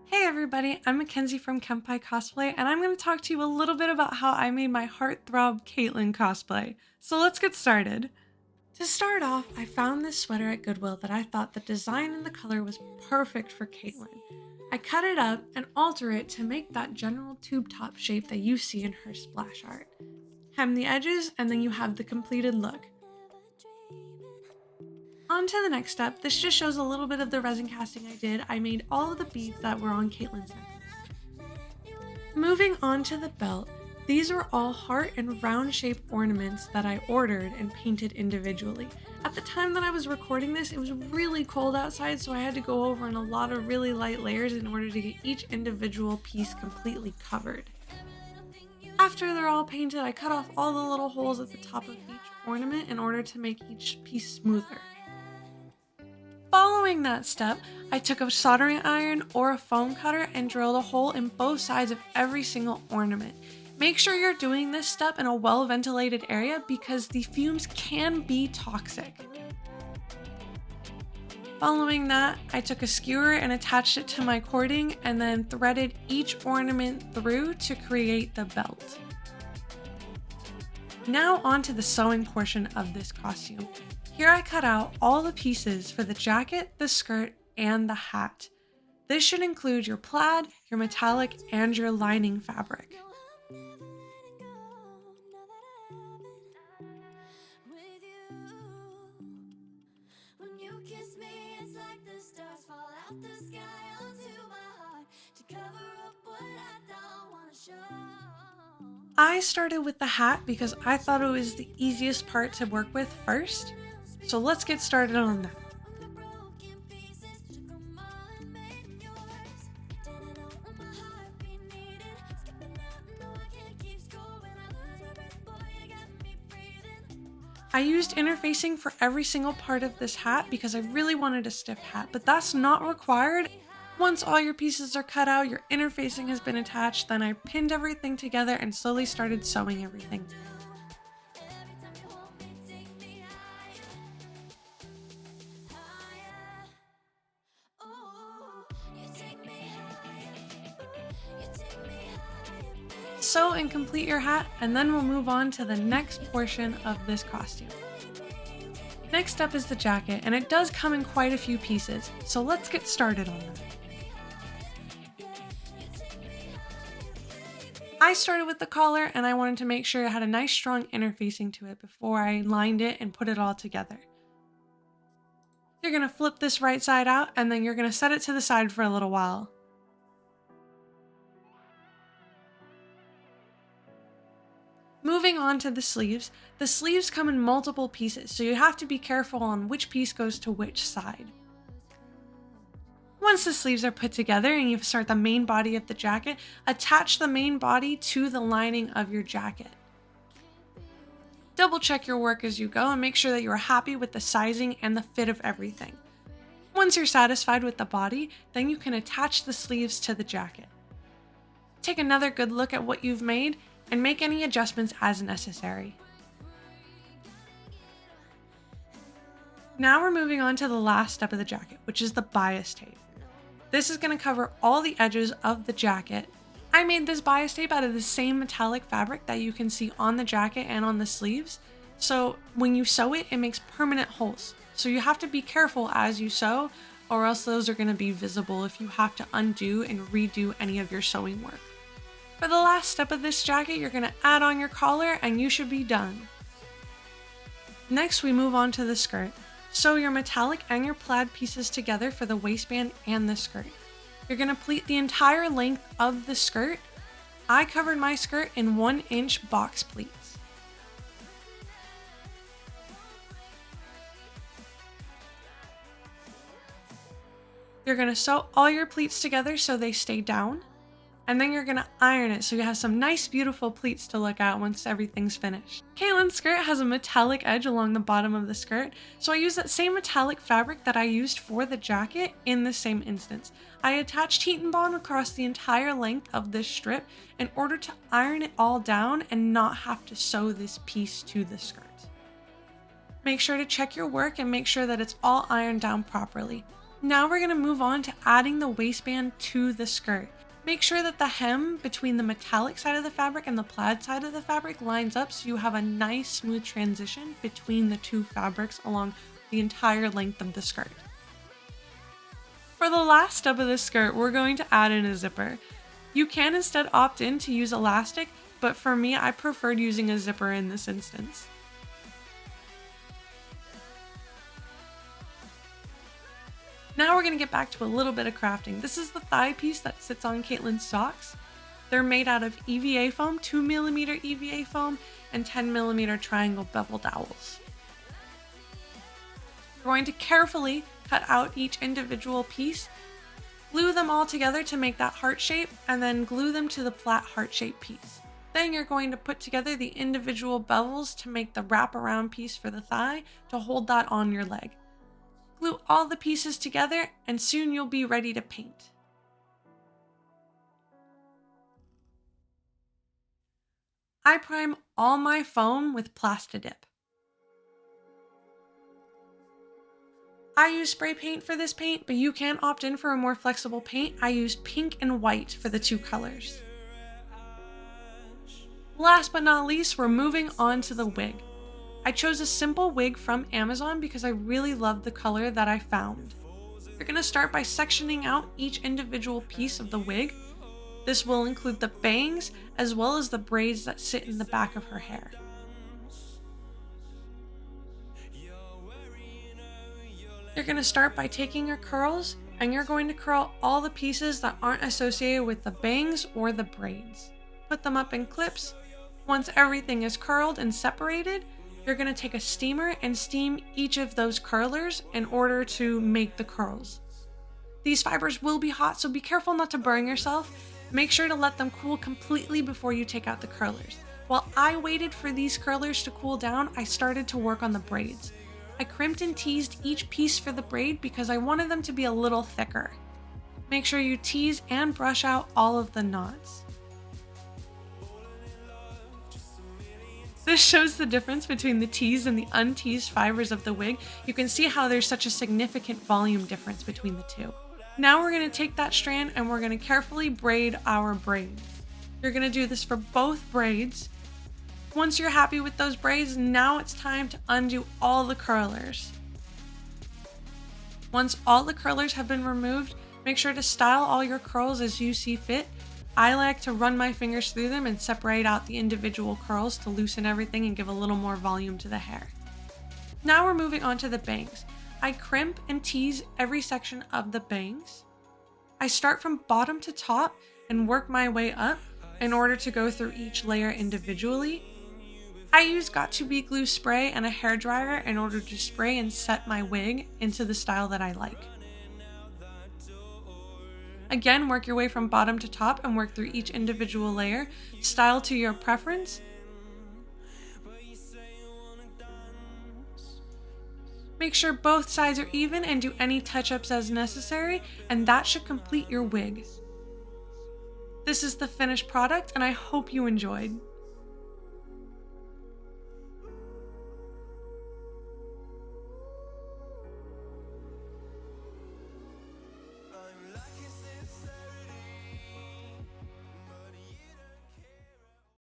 Hey everybody, I'm Mackenzie from Cosplay, and I'm going to talk to you a little bit about how I made my HeartThrob Caitlyn cosplay. So let's get started. To start off, I found this sweater at Goodwill that I thought the design and the color was perfect for Caitlyn. I cut it up and alter it to make that general tube top shape that you see in her splash art. Hem the edges and then you have the completed look. On to the next step. This just shows a little bit of the resin casting I did. I made all of the beads that were on Caitlyn's necklace. Moving on to the belt, these were all heart and round shaped ornaments that I ordered and painted individually. At the time that I was recording this, it was really cold outside, so I had to go over in a lot of really light layers in order to get each individual piece completely covered. After they're all painted, I cut off all the little holes at the top of each ornament in order to make each piece smoother. Following that step, I took a soldering iron or a foam cutter and drilled a hole in both sides of every single ornament. Make sure you're doing this step in a well-ventilated area because the fumes can be toxic. Following that, I took a skewer and attached it to my cording and then threaded each ornament through to create the belt. Now onto the sewing portion of this costume. Here I cut out all the pieces for the jacket, the skirt, and the hat. This should include your plaid, your metallic, and your lining fabric. I started with the hat because I thought it was the easiest part to work with first. So let's get started on that. I used interfacing for every single part of this hat because I really wanted a stiff hat, but that's not required. Once all your pieces are cut out, your interfacing has been attached, then I pinned everything together and slowly started sewing everything. Sew and complete your hat, and then we'll move on to the next portion of this costume. Next up is the jacket, and it does come in quite a few pieces, so let's get started on that. I started with the collar, and I wanted to make sure it had a nice strong interfacing to it before I lined it and put it all together. You're going to flip this right side out, and then you're going to set it to the side for a little while. Moving on to the sleeves come in multiple pieces, so you have to be careful on which piece goes to which side. Once the sleeves are put together and you start the main body of the jacket, attach the main body to the lining of your jacket. Double check your work as you go and make sure that you are happy with the sizing and the fit of everything. Once you're satisfied with the body, then you can attach the sleeves to the jacket. Take another good look at what you've made and make any adjustments as necessary. Now we're moving on to the last step of the jacket, which is the bias tape. This is going to cover all the edges of the jacket. I made this bias tape out of the same metallic fabric that you can see on the jacket and on the sleeves. So when you sew it, it makes permanent holes. So you have to be careful as you sew, or else those are going to be visible if you have to undo and redo any of your sewing work. For the last step of this jacket, you're going to add on your collar and you should be done. Next, we move on to the skirt. Sew your metallic and your plaid pieces together for the waistband and the skirt. You're going to pleat the entire length of the skirt. I covered my skirt in 1-inch box pleats. You're going to sew all your pleats together so they stay down. And then you're going to iron it so you have some nice beautiful pleats to look at once everything's finished. Caitlyn's skirt has a metallic edge along the bottom of the skirt, so I used that same metallic fabric that I used for the jacket in the same instance. I attached heat and bond across the entire length of this strip in order to iron it all down and not have to sew this piece to the skirt. Make sure to check your work and make sure that it's all ironed down properly. Now we're going to move on to adding the waistband to the skirt. Make sure that the hem between the metallic side of the fabric and the plaid side of the fabric lines up so you have a nice smooth transition between the two fabrics along the entire length of the skirt. For the last step of the skirt, we're going to add in a zipper. You can instead opt in to use elastic, but for me, I preferred using a zipper in this instance. Now we're going to get back to a little bit of crafting. This is the thigh piece that sits on Caitlyn's socks. They're made out of EVA foam, 2mm EVA foam, and 10mm triangle bevel dowels. We're going to carefully cut out each individual piece, glue them all together to make that heart shape, and then glue them to the flat heart shape piece. Then you're going to put together the individual bevels to make the wraparound piece for the thigh to hold that on your leg. Glue all the pieces together and soon you'll be ready to paint. I prime all my foam with Plastidip. I use spray paint for this paint, but you can opt in for a more flexible paint. I use pink and white for the two colors. Last but not least, we're moving on to the wig. I chose a simple wig from Amazon because I really loved the color that I found. You're going to start by sectioning out each individual piece of the wig. This will include the bangs as well as the braids that sit in the back of her hair. You're going to start by taking your curls and you're going to curl all the pieces that aren't associated with the bangs or the braids. Put them up in clips. Once everything is curled and separated, you're going to take a steamer and steam each of those curlers in order to make the curls. These fibers will be hot, so be careful not to burn yourself. Make sure to let them cool completely before you take out the curlers. While I waited for these curlers to cool down, I started to work on the braids. I crimped and teased each piece for the braid because I wanted them to be a little thicker. Make sure you tease and brush out all of the knots. This shows the difference between the teased and the unteased fibers of the wig. You can see how there's such a significant volume difference between the two. Now we're going to take that strand and we're going to carefully braid our braids. You're going to do this for both braids. Once you're happy with those braids, now it's time to undo all the curlers. Once all the curlers have been removed, make sure to style all your curls as you see fit. I like to run my fingers through them and separate out the individual curls to loosen everything and give a little more volume to the hair. Now we're moving on to the bangs. I crimp and tease every section of the bangs. I start from bottom to top and work my way up in order to go through each layer individually. I use Got2b glue spray and a hairdryer in order to spray and set my wig into the style that I like. Again, work your way from bottom to top and work through each individual layer. Style to your preference. Make sure both sides are even and do any touch-ups as necessary, and that should complete your wig. This is the finished product, and I hope you enjoyed.